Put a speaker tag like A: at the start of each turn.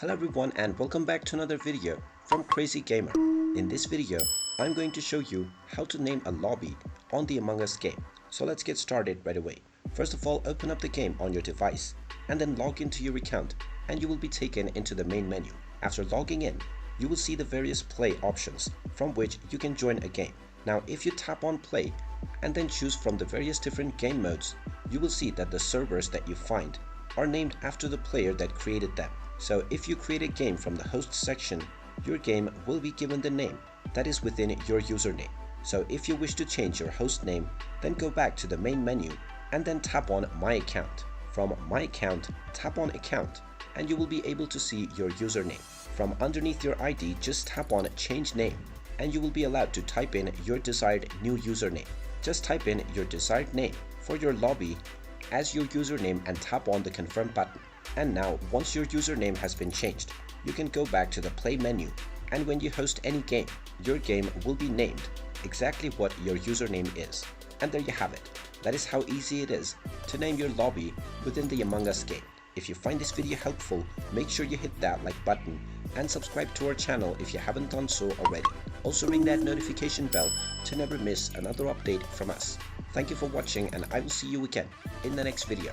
A: Hello everyone and welcome back to another video from Crazy Gamer. In this video, I'm going to show you how to name a lobby on the Among Us game. So let's get started right away. First of all, open up the game on your device and then log into your account and you will be taken into the main menu. After logging in, you will see the various play options from which you can join a game. Now if you tap on play and then choose from the various different game modes, you will see that the servers that you find are named after the player that created them. So if you create a game from the host section, your game will be given the name that is within your username. So if you wish to change your host name, then go back to the main menu and then tap on My Account. From My Account, tap on Account and you will be able to see your username. From underneath your ID, just tap on Change Name and you will be allowed to type in your desired new username. Just type in your desired name for your lobby as your username and tap on the Confirm button. And now, once your username has been changed, you can go back to the play menu, and when you host any game, your game will be named exactly what your username is. And there you have it. That is how easy it is to name your lobby within the Among Us game. If you find this video helpful, make sure you hit that like button and subscribe to our channel if you haven't done so already. Also ring that notification bell to never miss another update from us. Thank you for watching and I will see you again in the next video.